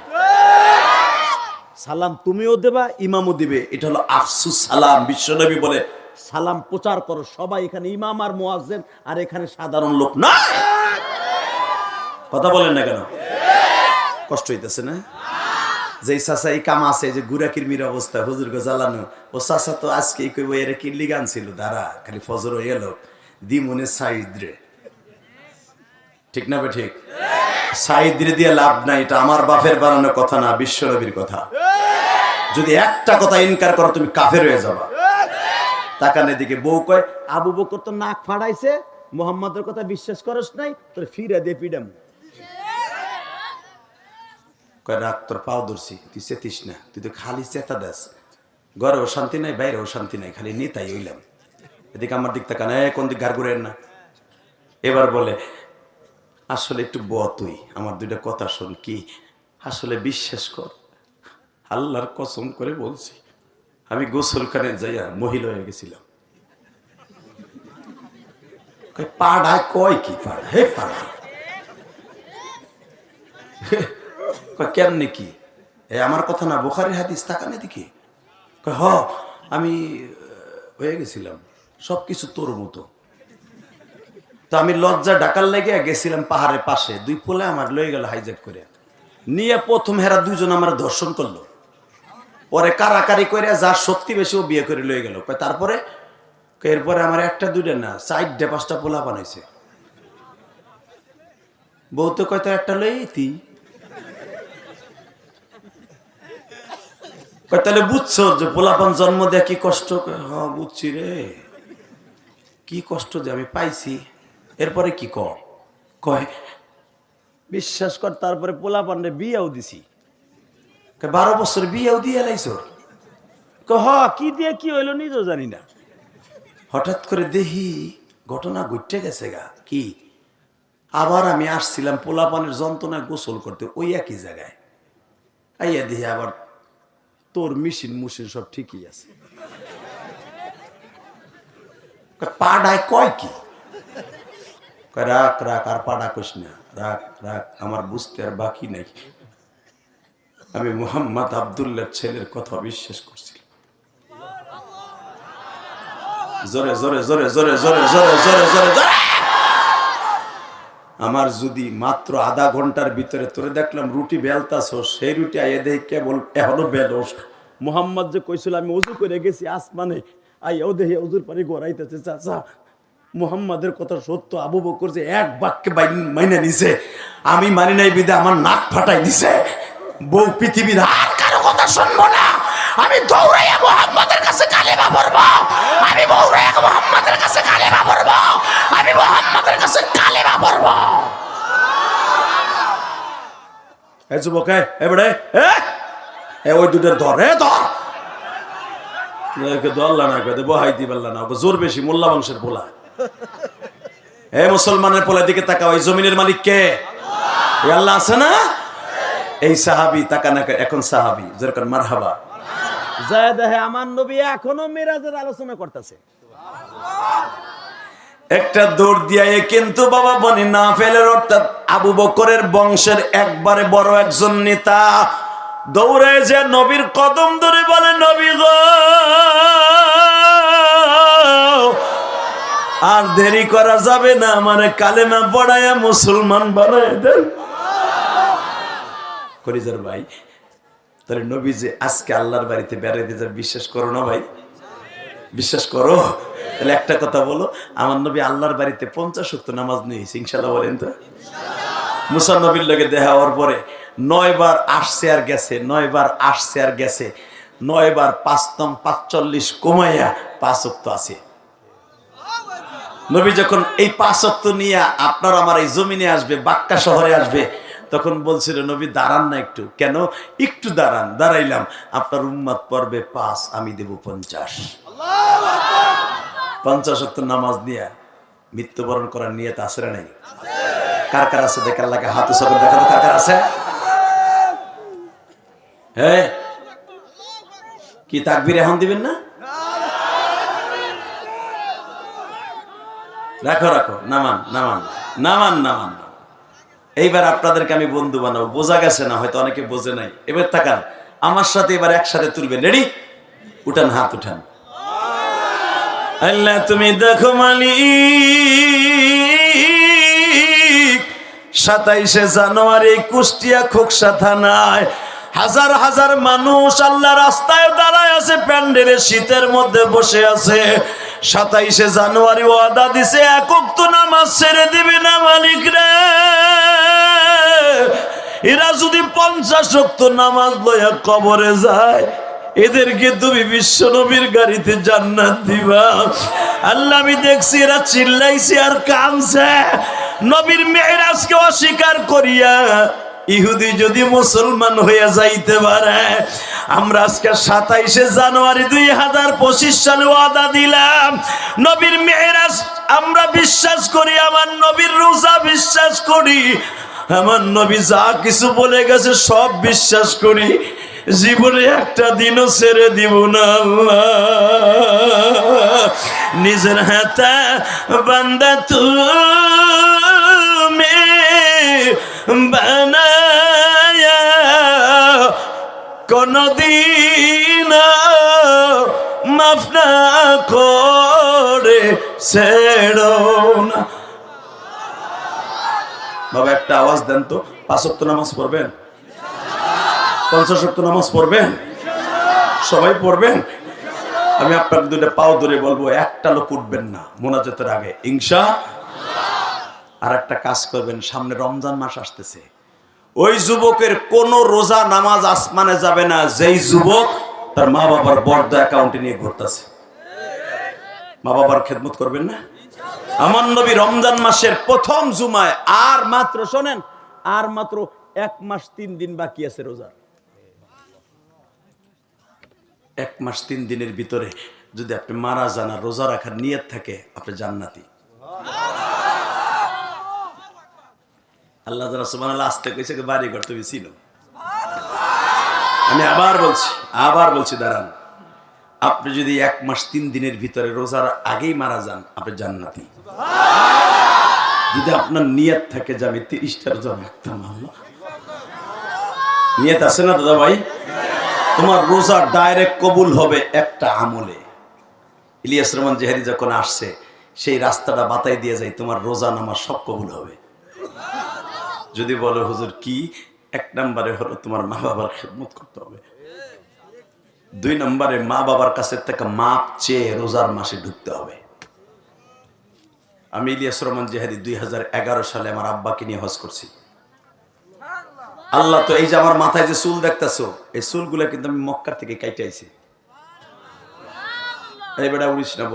সালাম তুমিও দেবা, ইমামও দিবে। এটা হলো আফসুস সালাম। বিশ্বনবী বলে সালাম প্রচার করো সবাই, এখানে ইমাম আর মুয়াজ্জিন আর এখানে সাধারণ লোক না। কথা বলেন না কেন? কষ্ট হইতেছে না? যে চাচা এই কাম আছে, যে গুড়া কিরমির অবস্থা হুজুরকে জ্বালানো, ও চাচা তো আজকে কইব এরা কিল্লি গান ছিল, দাঁড়া খালি ফজর হয়ে গেল দি মনে সাইদ রে, ঠিক না বে ঠিক? সাইদরে দিয়ে লাভ নাই, এটা আমার বাপের বানানো কথা না, বিশ্ব নবীর কথা। যদি একটা কথা ইনকার করো তুমি কাফের হয়ে যাবা। তাকানে দিকে বউ কয়, আবু বকর তো নাক ফাড়াইছে, মোহাম্মদের কথা বিশ্বাস করস নাই, তোর ফিরে দিয়ে পিডাম। কয় রাগ, তোর পাও ধরছি, তুই চেতিস না, তুই তো খালি চেতা দেস, ঘরেও শান্তি নাই বাইরেও শান্তি নাই, খালি নেতাই হইলাম। এদিকে আমার দিক তাকান, কোন দিক ঘাড় ঘুরেন না। এবার বলে, আসলে একটু তুই আমার দুইটা কথা শোন। কি? আসলে বিশ্বাস কর, আল্লাহর কসম করে বলছি, আমি গোসলখানে যাইয়া মহিলা হয়ে গেছিলাম। পাড়ায় কয় কি পাড়া, হে পাড়া কেমনি কি? আমার কথা না, বুখারীর হাদিস, তাকানে দিকে। হ আমি হয়ে গেছিলাম সবকিছু তোর মতো। তো আমি লজ্জা ডাকার লেগে গেছিলাম পাহাড়ের পাশে, দুই পোলে আমার লয়ে গেল হাইজ্যাক করে নিয়ে। প্রথম হেরা দুজন আমার দর্শন করলো, পরে কারাকারি করে যার শক্তি বেশি ও বিয়ে করে লয়ে গেল। তারপরে এরপরে আমার একটা দুইটা না, 4-5টা পোলা বানাইছে। বউ তো কয়, তো একটা লইতি। তাহলে বুঝছো যে পোলাপান জন্ম দেয়া কি কষ্ট? হ্যাঁ বুঝছি রে, কি কষ্ট যে আমি পাইছি। এরপরে কি কয়, বিশ্বাস কর, তারপরে পোলাপান্ডে বিয়েও দিছি। 12 বছর বিয়েও দিয়ে লাইছ? হ, কি দিয়ে কি হইলো নিজেও জানি না। হঠাৎ করে দেখি ঘটনা ঘটে গেছে গা। কি? আবার আমি আসছিলাম পোলাপানের যন্ত্রণায় গোসল করতে ওই একই জায়গায়, আইয়া দেখি আবার তোর মেশিন সব ঠিকই আছে। পাড়ায় কয় কি? রাখ রাখ, আর পাড়া কইস না, রাখ রাখ, আমার বুঝতে আর বাকি নাই। আমি মোহাম্মদ আব্দুল্লাহর ছেলের কথা বিশ্বাস করছি। জোরে জোরে জোরে জোরে জোরে জোরে জোরে জোরে জোরে। আমার যদি মাত্র আধা ঘন্টার ভিতরে তোরে দেখলাম রুটি বেলতাছ, সেই রুটি আইয়া দেখি কেবল এখনো বেলস। মোহাম্মদ যে কইছিল আমি উজু করে গেছি আসমানে, আইয়াও দেখি উজুর পানি গড়াইতেছে। চাচা, মুহাম্মাদের কথা সত্য, আবু বকর যে এক বাক্যে মাইনা নিছে, আমি মানি নাই বিদে আমার নাক ফাটাই দিছে। বউ পৃথিবীর আর কারো কথা শুনবো না, আমি দৌড়াইয়া মুহাম্মাদের কাছে কালেমা পড়বো, আমি দৌড়াইয়া মুহাম্মাদের কাছে কালেমা পড়বো, আমি মুহাম্মাদের কাছে কালেমা পড়বো। এই যুবক, এবারে ওই দুটোর ধর, ধর দল্লা না করে বহাই দিবেল্লা না, জোর বেশি, মোল্লা বংশের পোলা। হে মুসলমানের পোলার দিকে তাকাও, এই জমিনের মালিক কে? আল্লাহ আছে না? এই সাহাবী তাকা না, এখন সাহাবী যেরকম মারহাবা যায় দেখে আমার নবী এখনো মিরাজের আলোচনা করতেছে। একটা দৌড় দিয়ে কিন্তু বাবা বনি না ফেলের, অর্থাৎ আবু বকরের বংশের একবারে বড় একজন নেতা দৌড়ে যে নবীর কদম ধরে বলে, নবী গো আর দেরি করা যাবে না, মানে কালেমা পড়ায়া মুসলমান বানায় দেন। করিজার ভাই, তাহলে নবী যে আজকে আল্লাহর বাড়িতে বেড়াইতে যা, বিশ্বাস করো না ভাই? বিশ্বাস করো? তাহলে একটা কথা বলো, আমার নবী আল্লাহর বাড়িতে 50 ওয়াক্ত নামাজ নিয়েছে, ইনশাআল্লাহ বলেন তো? মুসা নবীর লগে দেখা হওয়ার পরে 9 বার আসছে আর গেছে, 9 বার আসছে আর গেছে, 9 বার 5-45 কমাইয়া 5 ওয়াক্ত আছে। নবী যখন এই 5 ওয়াক্ত নিয়ে আপনার আমার এই জমিনে আসবে, বাক্কা শহরে আসবে, তখন বলছিল নবী দাঁড়ান না একটু। কেন? একটু দাঁড়ান। দাঁড়াইলাম, আপনার উম্মত পড়বে 5, আমি দেব 50। 50 ওয়াক্ত নামাজ নিয়ে মৃত্যুবরণ করার নিয়ত আছে না নাই? কার কার আছে দেখার লাগে হাত উঁচা করে দেখা তো, কার কার আছে? হ্যাঁ, কি তাকবীর এখন দিবেন না? রাখো রাখো, নামান নামান নামান নামান। এইবার আপনাদেরকে আমি বন্ধু বানাবো, বোঝা গেছে না? হয়তো অনেকে বোঝে নাই। এবার তাকান আমার সাথে, এবার একসাথে তুলবেন। রেডি? উঠান, হাত উঠান। আল্লাহ তুমি দেখো মালিক, 27শে জানুয়ারি কুষ্টিয়া খোকসা থানায় হাজার হাজার মানুষ আল্লাহ রাস্তায় দাঁড়ায় আছে, প্যান্ডেলে শীতের মধ্যে বসে আছে। 27 জানুয়ারি ওয়াদা দিছে এক ওয়াক্ত নামাজ ছেড়ে দিবি না মালিক রে। এরা যদি 50 ওয়াক্ত নামাজ লইয়া কবরে যায়, এদেরকে তুমি বিশ্ব নবীর গাড়িতে জান্নাত দিবা। আল্লাহ আমি দেখছি এরা চিল্লাইছে আর কাঁদছে নবীর মেরাজকে অস্বীকার করিয়া। ইহুদি যদি মুসলমান হয়ে যাইতে পারে, আমরা আজকে 27 জানুয়ারি 2025 সালে ওয়াদা দিলাম নবীর মেরাজ আমরা বিশ্বাস করি, আমার নবীর রোজা বিশ্বাস করি, আমার নবী যা কিছু বলে গেছে সব বিশ্বাস করি। জীবনে একটা দিনও ছেড়ে দিব না আল্লাহ। নিজের হাতে বান্দা তুমি বানায়া কোনদিন মাফ না করে ছেড়ো না। বাবা একটা আওয়াজ দেন তো, 5 ওয়াক্ত নামাজ পড়বেন? 50 ওয়াক্ত নামাজ পড়বেন? সবাই পড়বেন? আমি আপনার দুটো পাও ধরে বলবো, একটা লোক উঠবেন না মোনাজাতের আগে ইনশাআল্লাহ। আর একটা কাজ করবেন, সামনে রমজান মাস আসতেছে, ওই যুবকের কোন রোজা নামাজ আসমানে যাবে না যেই যুবক তার মা বাবার বর্দ অ্যাকাউন্টে নিয়ে ঘুরতেছে। মা বাবার খেদমত করবেন না? আমার নবী রমজান মাসের প্রথম জুমায়, আর মাত্র শোনেন, আর মাত্র 1 মাস 3 দিন বাকি আছে রোজা। 1 মাস 3 দিনের ভিতরে যদি আপনি মারা যান আর রোজা রাখার নিয়ত থাকে, আপনি জান্নাতি। আল্লাহ যারা সুবহানাল্লাহ আসতে কইছে বাড়ি ঘর তুমি ছিল। আমি আবার বলছি দাঁড়ান, আপনি যদি 1 মাস 3 দিনের ভিতরে রোজার আগেই মারা যান, আপনি জান্নাতি। যদি আপনার নিয়ত থাকে যে আমি 30টা রোজা রাখতাম, আল্লাহ নিয়ত আছে না দাদা ভাই? তোমার রোজা ডাইরেক্ট কবুল হবে একটা আমলে। ইলিয়াস রহমান জেহারি যখন আসছে, সেই রাস্তাটা বাতাই দিয়ে যায়, তোমার রোজা নামাজ সব কবুল হবে। যদি বলো হুজুর কি, 1 নম্বরে হলো তোমার মা বাবার খেদমত করতে হবে, 2 নম্বরে মা বাবার কাছে থেকে মাপ চেয়ে রোজার মাসে ঢুকতে হবে। আমি ইলিয়াস রহমান জেহারি 2011 সালে আমার আব্বাকে নিয়ে হজ করছি। আল্লাহ তো এই যে আমার মাথায় যে চুল দেখতেছো, এই চুলগুলা কিন্তু আমি মক্কার থেকে কাইটে আইছি। এই বেটা উড়িস না,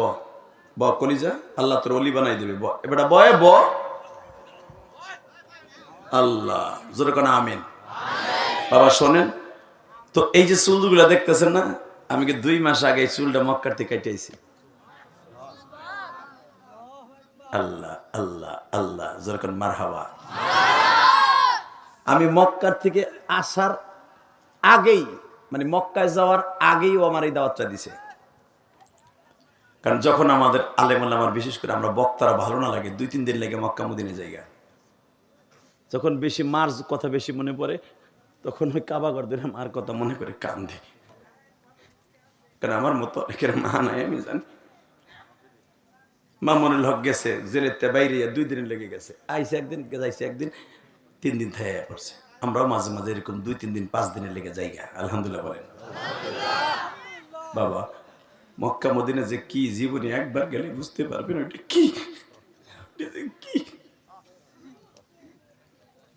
ব কলিজা, আল্লাহ তোর অলি বানাই দেবে, এবারে বয়ে ব। আল্লাহ জোরে কোন আমিন। বাবা শোনেন তো, এই যে চুলগুলা দেখতেছেন না, আমি কি 2 মাস আগে এই চুলটা মক্কার থেকে কাইটে আইছি। আল্লাহ আল্লাহ আল্লাহ জোরে কোন মারহাবা। আমি মক্কার থেকে আসার আগেই, মানে মক্কায় যাওয়ার আগেই ও আমার এই দাওয়াতটা দিছে। কারণ যখন আমাদের আলেমুল আমার, বিশেষ করে আমরা বক্তারা ভালো না লাগে, 2-3 দিন লাগে মক্কা মদিনা জায়গা। যখন বেশি মার কথা বেশি মনে পড়ে, তখন ওই কাবাঘর ধরে মার কথা মনে করে কান্দে। কারণ আমার মতো অনেকের মা নাই, আমি জানি। মামুনুল হক গেছে জেলেতে বাইরে, 2 দিন লেগে গেছে, আইসে একদিন, যাইছে একদিন, 3 দিন থেকে পড়ছে। আমরাও মাঝে মাঝে এরকম 2-3 দিন 5 দিনের লেগে জায়গা। আলহামদুলিল্লাহ বলেন। বাবা মক্কা মদিনা যে কি, জীবনে একবার গেলে বুঝতে পারবেন ওইটা কি।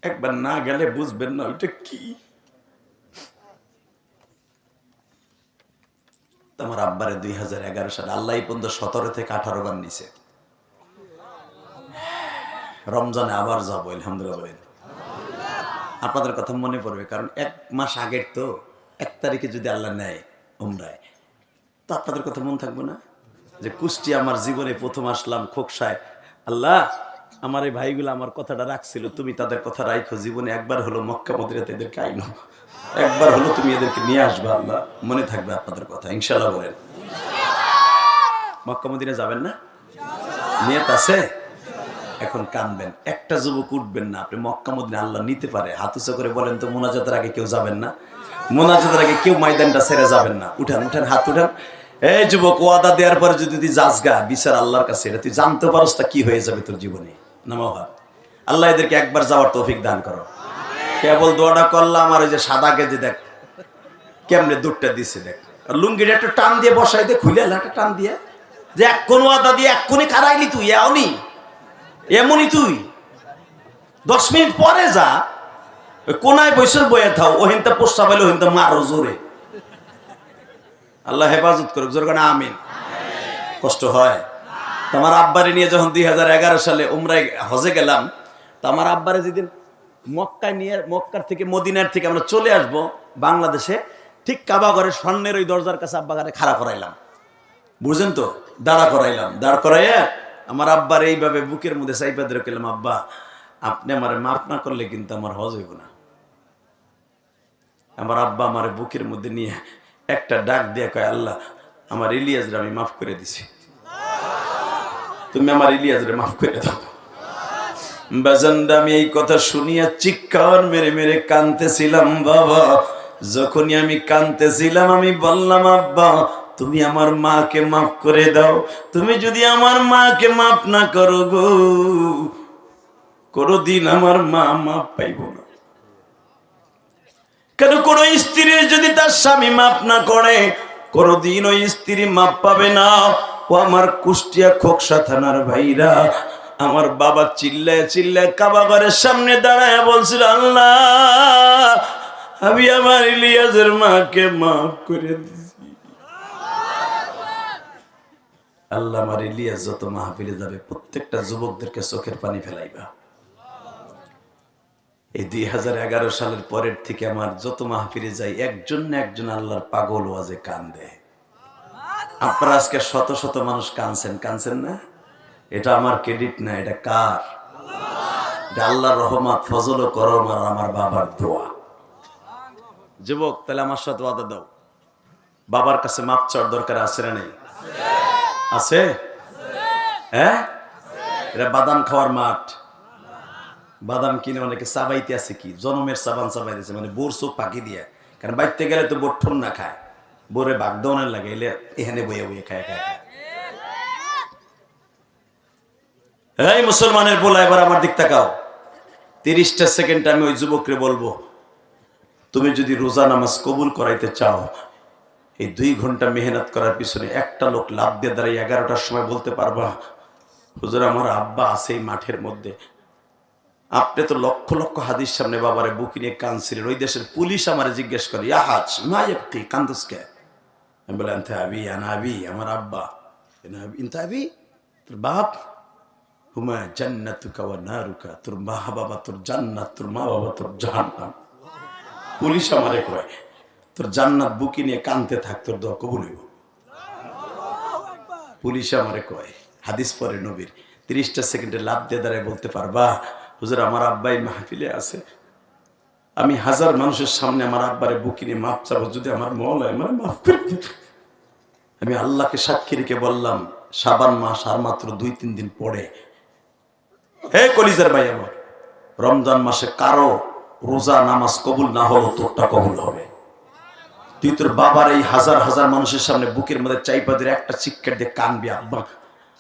একবার না গেলে বুঝবেন না ওইটা কি। আমার আব্বারে 2011 সালে আল্লাহ পর্যন্ত 17 থেকে 18 বার নিছে। রমজানে আবার যাবো আলহামদুলিল্লাহ বলেন। আপনাদের কথা মনে পড়বে, কারণ 1 মাস আগের তো 1 তারিখে যদি আল্লাহ নেয় উমরায়, তো আপনাদের কথা মনে থাকবো না যে কুষ্টিয়া আমার জীবনে প্রথম আসলাম খোকসায়। আল্লাহ আমার এই ভাইগুলো আমার কথাটা রাখছিল, তুমি তাদের কথা রাখো, জীবনে একবার হলো মক্কা মদিনাতে এদেরকে আইনো, একবার হলো তুমি এদেরকে নিয়ে আসবে। আল্লাহ মনে থাকবে আপনাদের কথা ইনশাআল্লাহ বলেন। মক্কা মদিনা যাবেন না? নিয়ত আছে? এখন কানবেন, একটা যুবক উঠবেন না। আপনি মক্কা মদিনা আল্লাহ নিতে পারে, হাত উঁচু করে বলেন তো, মোনাজাতের আগে কেউ যাবেন না? মোনাজাতের আগে কেউ ময়দানটা ছেড়ে যাবেন না? উঠান উঠান, হাত উঠান। এই যুবক, ওয়াদা দেওয়ার পরে যদি তুই যাস গা বিচার আল্লাহর কাছে, এটা তুই জানতে পারস তা কি হয়ে যাবে তোর জীবনে। নামাজ আল্লাহ এদেরকে একবার যাওয়ার তৌফিক দান করো। কেবল দোয়াটা করলাম, আর ওই যে সাদা গেজে দেখ কেমনে দুধটা দিছে, দেখ, আর লুঙ্গিটা একটু টান দিয়ে বসাই দে, খুলে একটা টান দিয়ে যে এক কোন ওয়াদা দিয়ে এক কোণে খারাইলি তুই এমনই তুই 10 মিনিট পরে যা ওই কোনায় বৈশাল বয়ে থাও ওহিনটা পোষা পাইলে ওহিনটা মারো জোরে। আল্লাহ হেফাজত করুক, জোর করে আমিন। কষ্ট হয়। তোমার আব্বারে নিয়ে যখন 2011 সালে উমরায় হজে গেলাম, তো আমার আব্বারে যেদিন মক্কায় নিয়ে মক্কার থেকে মদিনার থেকে আমরা চলে আসব বাংলাদেশে, ঠিক কাবা ঘরের স্বর্ণের ওই দরজার কাছে আব্বা ঘরে খাড়া করাইলাম, বুঝলেন তো, দাঁড়া করাইলাম। দাঁড় করাইয়া আমার আব্বার এইভাবে বুকের মধ্যে চাইপা ধরে গেলাম, আব্বা আপনি আমারে মাফ না করলে কিন্তু আমার হজ হইব না। আমার আব্বা আমার বুকের মধ্যে নিয়ে একটা ডাক দিয়ে কয়, আল্লাহ আমার ইলিয়াসরে আমি মাফ করে দিছি, তুমি আমার ইলিয়াসরে মাফ করে দাও। বাজানরা আমি এই কথা শুনিয়া চিৎকার মেরে মেরে কাঁদতেছিলাম বাবা। যখনই আমি কাঁদতেছিলাম আমি বললাম, আব্বা তুমি আমার মাকে মাফ করে দাও, তুমি যদি আমার মাকে মাফ না করো গো, কোনদিন আমার মা মাফ পাইব না। কেন কোন স্ত্রীর যদি তার স্বামী মাফ না করে, কোনদিন ওই স্ত্রী মাফ পাবে না। ও আমার কুষ্টিয়া খোকসা থানার ভাইরা, আমার বাবা চিল্লায় চিল্লায় কাবা ঘরের সামনে দাঁড়ায় বলছিল, আল্লাহ আমি আমার ইলিয়াসের মাকে মাফ করে দিছি। আল্লাহ আমার ইলিয়াস যত মাহফিলে যাবে প্রত্যেকটা যুবকদেরকে চোখের পানি ফেলাইবা। এই 2011 সালের পরের থেকে আমার যত মাহফিলে যাই একজন না একজন আল্লাহর পাগল ওয়াজে কান দেয়। আপনারা আজকে শত শত মানুষ কানছেন না? এটা আমার ক্রেডিট না, এটা কার? এটা আল্লাহর রহমত, ফজল ও করম আর আমার বাবার দোয়া। যুবক তাহলে আমার সাথে ওয়াদা দাও, বাবার কাছে মাপ চাওয়ার দরকার আছে না নেই? আছে? হ্যাঁ, এটা বাদাম খাওয়ার মাঠ। বাদাম কিনে অনেকে চাবাইতে আছে, কি জনমের চাবান চাবাই দিয়েছে, মানে বোর চোখ পাকি দিয়ে। কারণ বাইতে গেলে তো বোর ঠোন না খায়, বোরে বাগদৌনের লাগে, এলে এখানে বইয়ে বইয়ে খায় খায় খায়। এই মুসলমানের বলা, এবার আমার দিক তাকাও। 30টা সেকেন্ড আমি ওই যুবকরে বলবো, তুমি যদি রোজা নামাজ কবুল করাইতে চাও, এই 2 ঘন্টা মেহনত করার পিছনে একটা লোক লাভ দিয়ে দাঁড়াই 11টার সময় বলতে পারবা, হুজুর আমার আব্বা আছে এই মাঠের মধ্যে। আপনি তো লক্ষ লক্ষ হাদিস সামনে বাবারে বুকি নিয়ে কাঁদছিলেন, ওই দেশের পুলিশ আমারে জিজ্ঞেস করে, ইয়াহাজ মায়াবকি কান্দুসকে? আমি বললাম আবি আনাবি, আমার আব্বা। ইনতাবি তোর বাপ, হুমা জান্নাতুকা ওয়া নারুকা, তোর মা বাবা তোর জান্নাত, তোর মা বাবা তোর জাহান্নাম। পুলিশ আমারে কয় তোর জান্নাত বুকি নিয়ে কাঁদতে থাক, তোর দোয়া কবুল হইব। পুলিশ আমারে কয়, হাদিস পরে নবীর। 30টা সেকেন্ডে লাভ দিয়ে দাঁড়ায় বলতে পারবা, হুজুর আমার আব্বাই মাহফিলে আছে, আমি 1000 মানুষের সামনে আমার আব্বারে বুকি নিয়ে মাপ চাবো, যদি আমার মওলা আমার মাফ করে দিত। আমি আল্লাহকে সাক্ষী রেখে বললাম, শাবান মাস আর মাত্র 2-3 দিন পরে, হে কলিজার ভাই আমার, রমজান মাসে কারো রোজা নামাজ কবুল না হলো তোরটা কবুল হবে। তুই তোর বাবার এই 1000 মানুষের সামনে বুকের মধ্যে চাইপা দিয়ে একটা চিৎকার দিয়ে কানবি, আব্বা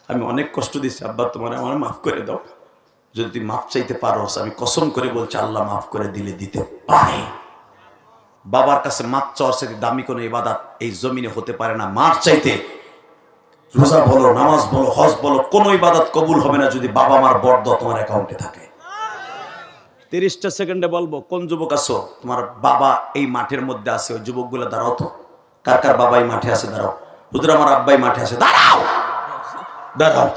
আমি অনেক কষ্ট দিচ্ছি, আব্বা তোমার আমার মাফ করে দাও। যদি তুই মাফ চাইতে পারো, আমি কসম করে বলছি আল্লাহ মাফ করে দিলে দিতে পারে। বাবার কাছে মাফ চাওয়ার সাথে দামি কোনো ইবাদত এই জমিনে হতে পারে না। মাফ চাইতে রোজা বলো, নামাজ বলো, হজ বলো, কোনো ইবাদত কবুল হবে না যদি বাবা মার বরদোয়া তোমার অ্যাকাউন্টে থাকে। 30টা সেকেন্ডে বলবো, কোন যুবক আছো তোমার বাবা এই মাঠের মধ্যে আছে, ওই যুবকগুলো দাঁড়াও তো। কার কার বাবা এই মাঠে আছে? দাঁড়াও। হুজুর আমার আব্বাই মাঠে আছে, দাঁড়াও দাঁড়াও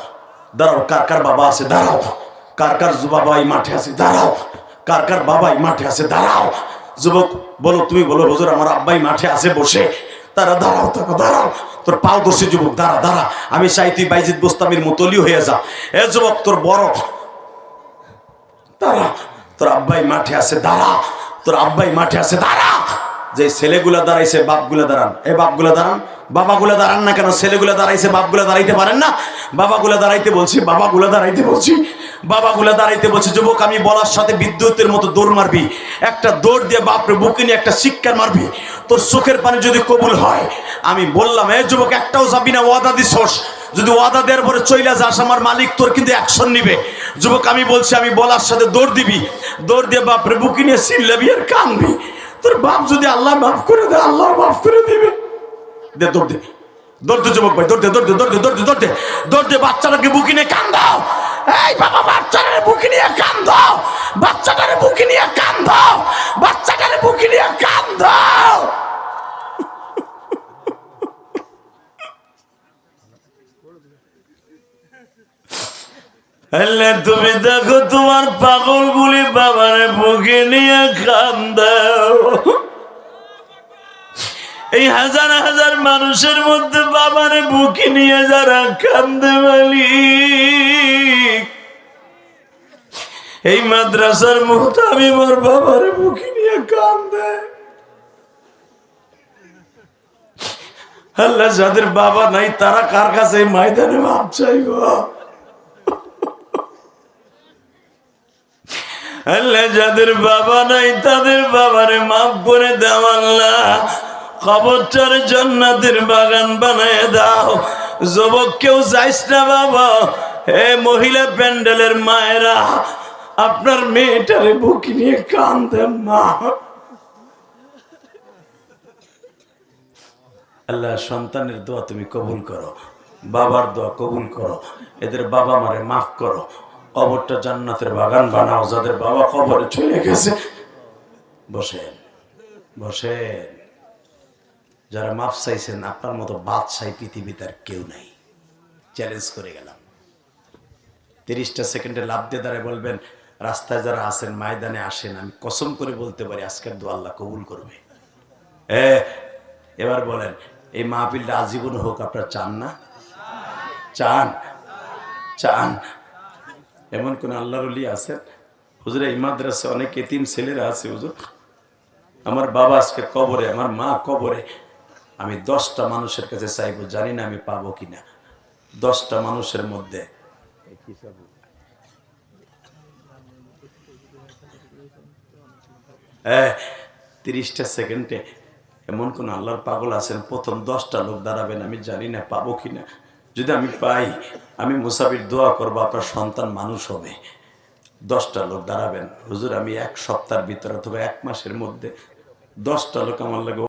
দাঁড়াও। কার কার বাবা আছে? দাঁড়াও। কার কার বাবা এই মাঠে আছে? দাঁড়াও। কার কার বাবা এই মাঠে আছে? দাঁড়াও। যুবক বলো, তুমি বলো, হুজুর আমার আব্বাই মাঠে আছে বসে। তারা দাঁড়াও, তারা দাঁড়াও। তোর পাও দোষী যুবক, দাঁড়া দাঁড়া। আমি চাই তুই বাইজিদ বোস্তামির মুতলি হয়ে যা। এ যুবক তোর বড়, দাঁড়া। তোর আব্বাই মাঠে আছে, দাঁড়া। তোর আব্বাই মাঠে আছে, দাঁড়া। যে ছেলেগুলা দাঁড়াইছে, বাপগুলা দাঁড়ান। এ বাপগুলা দাঁড়ান, বাবাগুলা দাঁড়ান না কেন? ছেলেগুলা দাঁড়াইছে, বাপগুলা দাঁড়াইতে পারেন না? বাবাগুলা দাঁড়াইতে বলছি, বাবাগুলা দাঁড়াইতে বলছি, বাবাগুলা দাঁড়াইতে বলছি। যুবক আমি বলার সাথে বিদ্যুতের মতো দৌড় মারবি, একটা দৌড় দিয়ে বাপরে বুকে নিয়ে একটা শিক্ষার মারবি। তোর চোখের পানি যদি কবুল হয়, আমি বললাম এ যুবক একটাও যাবি না, ওয়াদা দিছস। যদি ওয়াদা দেওয়ার পরে চইলা যাস, আমার মালিক তোর কিন্তু অ্যাকশন নিবে। যুবক আমি বলছি, আমি বলার সাথে দৌড় দিবি, দৌড় দিয়ে বাপরে বুকে নিয়ে চিল্লাবি আর কানবি। তোর বাপ যদি আল্লাহ মাফ করে দেয়, আল্লাহ মাফ করে দিবে। দে দৌড় দে, দৌড়তে যুবক ভাই, দৌড়তে দৌড়তে দৌড়তে দৌড়তে দৌড়তে দৌড়তে বাচ্চাটাকে বুকে নিয়ে কান্দাও। এই বাবা, বাচ্চাটারে বুকে নিয়ে কান্দাও, বাচ্চাটারে বুকে নিয়ে কান্দাও, বাচ্চাটারে বুকে নিয়ে কান্দাও। আল্লাহ, তুমি দেখো তোমার পাগল গুলি বাবারে বুকে নিয়ে কান্দাও। এই হাজার হাজার মানুষের মধ্যে বাবারে বুকে নিয়ে যারা কান্দে মালিক, এই মাদ্রাসার মুহতামিম ওর বাবারে বুকে নিয়ে কান্দে। আল্লাহ, যাদের বাবা নাই তারা কার কাছে এই ময়দানে মাপ চাইব? আল্লাহ, যাদের বাবা নাই তাদের বাবারে মাফ করে দাও। আল্লাহ, কবরটার জান্নাতের বাগান বানায় দাও। যুবক কেউ যাইস না বাবা। হে মহিলা প্যান্ডেলের মায়েরা, আপনার মেয়েটারে বুকে নিয়ে কান্দেন মা। আল্লাহ, সন্তানের দোয়া তুমি কবুল করো, বাবার দোয়া কবুল করো, এদের বাবা মারে মাফ করো, কবরটা জান্নাতের বাগান বানাও। যাদের বাবা কবরে চলে গেছে, বসেন বসেন। যারা মাফ চাইছেন, আপনার মতো বাদশাহী পৃথিবীতে আর কেউ নাই। চ্যালেঞ্জ করে গেলাম। 30টা সেকেন্ডে লাভ দিয়ে দাঁড়ায় বলবেন, রাস্তায় যারা আছেন ময়দানে আসেন। আমি কসম করে বলতে পারি আজকের দোয়া আল্লাহ কবুল করবে। এবার বলেন, এই মাহফিলটা আজীবন হোক, আপনারা চান না? চান? চান? এমন কোন আল্লাহর ওলি আছেন? হুজুর, এই মাদ্রাসায় অনেক এতিম ছেলেরা আছে। হুজুর, আমার বাবা আজকে কবরে, আমার মা কবরে। আমি 10টা মানুষের কাছে চাইবো, জানি না আমি পাবো কিনা। 10টা মানুষের মধ্যে 30টা সেকেন্ডে এমন কোন আল্লাহর পাগল আছেন, প্রথম 10টা লোক দাঁড়াবেন। আমি জানি না পাবো কিনা। যদি আমি পাই, আমি মুসাফির দোয়া করবো, আপনার সন্তান মানুষ হবে। 10টা লোক দাঁড়াবেন। হুজুর, আমি 1 সপ্তাহের ভিতরে অথবা 1 মাসের মধ্যে 10টা লোক আমার লাগে